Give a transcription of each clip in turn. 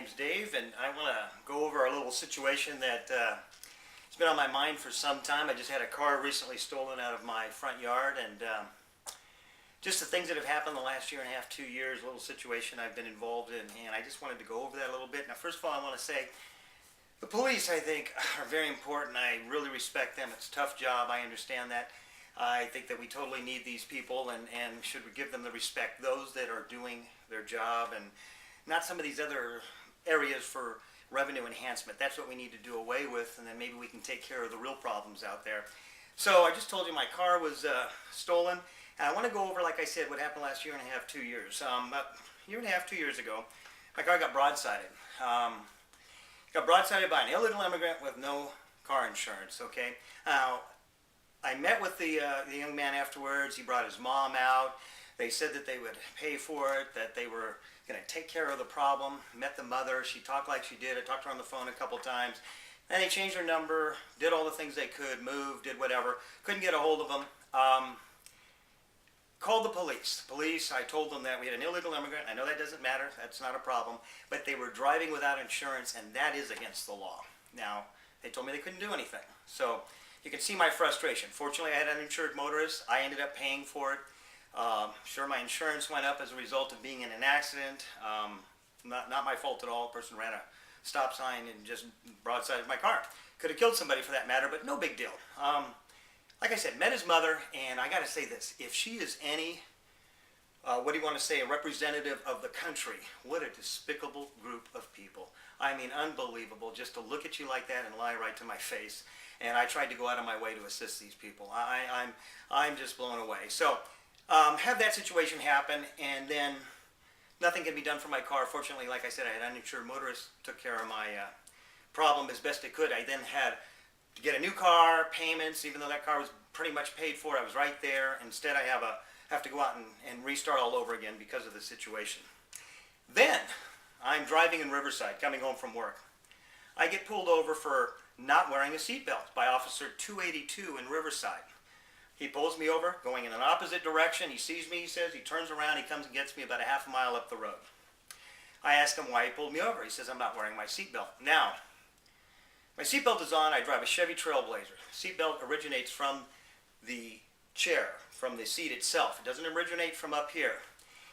name's Dave, and I want to go over a little situation that has been on my mind for some time. I just had a car recently stolen out of my front yard, and just the things that have happened the last year and a half, 2 years, a little situation I've been involved in, and I just wanted to go over that a little bit. Now, first of all, I want to say the police, I think, are very important. I really respect them. It's a tough job. I understand that. I think that we totally need these people, and should we give them the respect, those that are doing their job, and not some of these other areas for revenue enhancement. That's what we need to do away with, and then maybe we can take care of the real problems out there. So I just told you my car was stolen, and I want to go over, like I said, what happened last year and a half, 2 years. About a year and a half, 2 years ago, my car got broadsided. Got broadsided by an illegal immigrant with no car insurance, okay? Now, I met with the young man afterwards. He brought his mom out. They said that they would pay for it, that they were going to take care of the problem. Met the mother. She talked like she did. I talked to her on the phone a couple times. Then they changed her number, did all the things they could, moved, did whatever. Couldn't get a hold of them. Called the police. The police, I told them that we had an illegal immigrant. I know that doesn't matter. That's not a problem. But they were driving without insurance, and that is against the law. Now, they told me they couldn't do anything. So you can see my frustration. Fortunately, I had an uninsured motorist. I ended up paying for it. Sure, my insurance went up as a result of being in an accident. Not my fault at all. A person ran a stop sign and just broadsided my car. Could have killed somebody for that matter, but no big deal. Like I said, met his mother, and I got to say this. If she is any, what do you want to say, a representative of the country, what a despicable group of people. I mean, unbelievable, just to look at you like that and lie right to my face. And I tried to go out of my way to assist these people. I'm just blown away. So, have that situation happen, and then nothing can be done for my car. Fortunately, like I said, I had uninsured motorists, took care of my problem as best I could. I then had to get a new car, payments, even though that car was pretty much paid for. I was right there. Instead, I have to go out and restart all over again because of the situation. Then, I'm driving in Riverside, coming home from work. I get pulled over for not wearing a seatbelt by Officer 282 in Riverside. He pulls me over, going in an opposite direction. He sees me, he says, he turns around, he comes and gets me about a half a mile up the road. I ask him why he pulled me over. He says, I'm not wearing my seatbelt. Now, my seatbelt is on. I drive a Chevy Trailblazer. Seatbelt originates from the chair, from the seat itself. It doesn't originate from up here.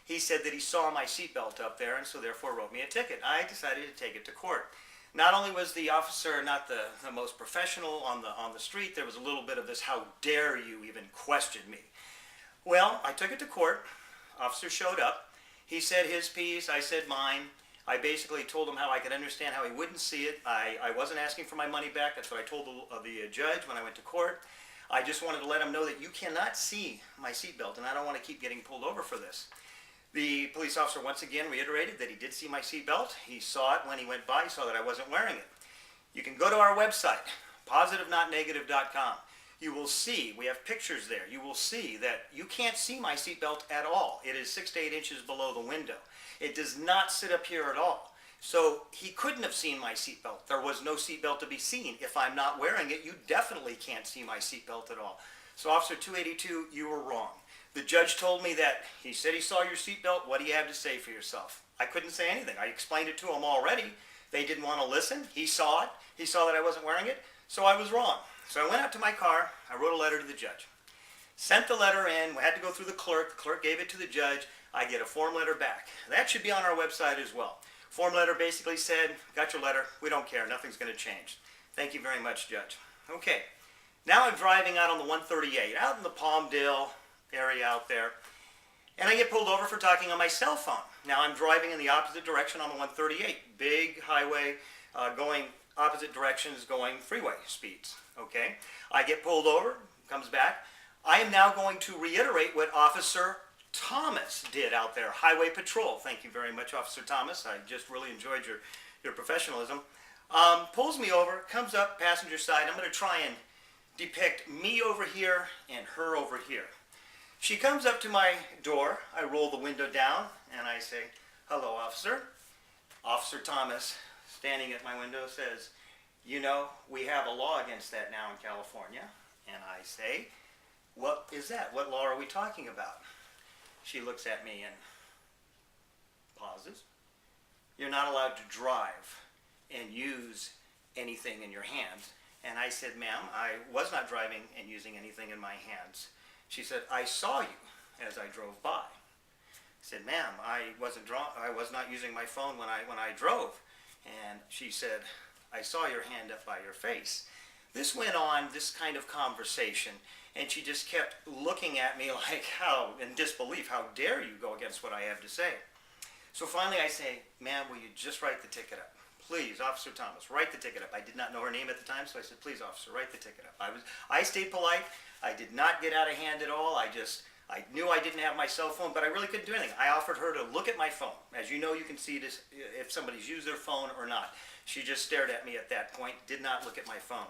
He said that he saw my seatbelt up there and so therefore wrote me a ticket. I decided to take it to court. Not only was the officer not the most professional on the street, there was a little bit of this, how dare you even question me. Well, I took it to court. Officer showed up. He said his piece, I said mine. I basically told him how I could understand how he wouldn't see it. I wasn't asking for my money back. That's what I told the judge when I went to court. I just wanted to let him know that you cannot see my seatbelt, and I don't want to keep getting pulled over for this. The police officer once again reiterated that he did see my seatbelt. He saw it when he went by. He saw that I wasn't wearing it. You can go to our website, positivenotnegative.com. You will see, we have pictures there. You will see that you can't see my seatbelt at all. It is 6 to 8 inches below the window. It does not sit up here at all. So he couldn't have seen my seatbelt. There was no seatbelt to be seen. If I'm not wearing it, you definitely can't see my seatbelt at all. So Officer 282, you were wrong. The judge told me that he said he saw your seatbelt. What do you have to say for yourself? I couldn't say anything. I explained it to him already. They didn't want to listen. He saw it. He saw that I wasn't wearing it. So I was wrong. So I went out to my car. I wrote a letter to the judge. Sent the letter in. We had to go through the clerk. The clerk gave it to the judge. I get a form letter back. That should be on our website as well. Form letter basically said, got your letter. We don't care. Nothing's going to change. Thank you very much, Judge. Okay. Now I'm driving out on the 138, out in the Palmdale area out there, and I get pulled over for talking on my cell phone. Now I'm driving in the opposite direction on the 138, big highway, going opposite directions, going freeway speeds. Okay, I get pulled over, comes back. I am now going to reiterate what Officer Thomas did out there, Highway Patrol. Thank you very much, Officer Thomas. I just really enjoyed your professionalism. Pulls me over, comes up passenger side. I'm going to try and depict me over here and her over here. She comes up to my door. I roll the window down and I say, hello, officer. Officer Thomas, standing at my window, says, you know, we have a law against that now in California. And I say, what is that? What law are we talking about? She looks at me and pauses, you're not allowed to drive and use anything in your hands. And I said, ma'am, I was not driving and using anything in my hands. She said, I saw you as I drove by. I said, ma'am, I was not using my phone when I drove. And she said, I saw your hand up by your face. This went on, this kind of conversation, and she just kept looking at me like, how, in disbelief, how dare you go against what I have to say? So finally I say, ma'am, will you just write the ticket up? Please, Officer Thomas, write the ticket up. I did not know her name at the time, so I said, please, officer, write the ticket up. I stayed polite. I did not get out of hand at all. I knew I didn't have my cell phone, but I really couldn't do anything. I offered her to look at my phone. As you know, you can see this if somebody's used their phone or not. She just stared at me at that point, did not look at my phone.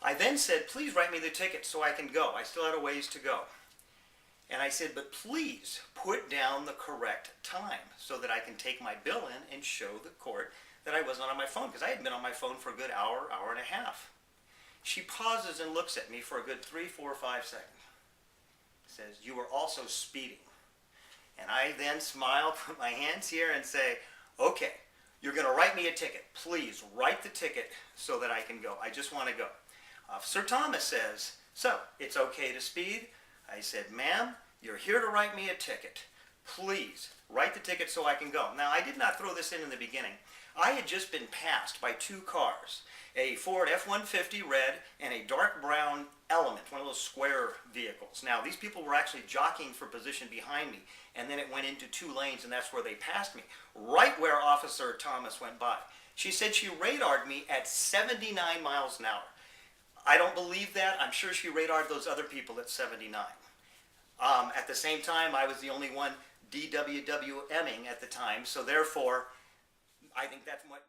I then said, please write me the ticket so I can go. I still had a ways to go. And I said, but please put down the correct time so that I can take my bill in and show the court that I wasn't on my phone, because I had been on my phone for a good hour, hour and a half. She pauses and looks at me for a good 3, 4, 5 seconds. Says, you were also speeding. And I then smile, put my hands here and say, okay, you're going to write me a ticket. Please write the ticket so that I can go. I just want to go. Officer Thomas says, so, it's okay to speed? I said, ma'am, you're here to write me a ticket. Please, write the ticket so I can go. Now, I did not throw this in the beginning. I had just been passed by 2 cars, a Ford F-150 red and a dark brown Element, one of those square vehicles. Now, these people were actually jockeying for position behind me, and then it went into 2 lanes, and that's where they passed me, right where Officer Thomas went by. She said she radared me at 79 miles an hour. I don't believe that. I'm sure she radared those other people at 79. At the same time, I was the only one DWWMing at the time, so therefore, I think that's what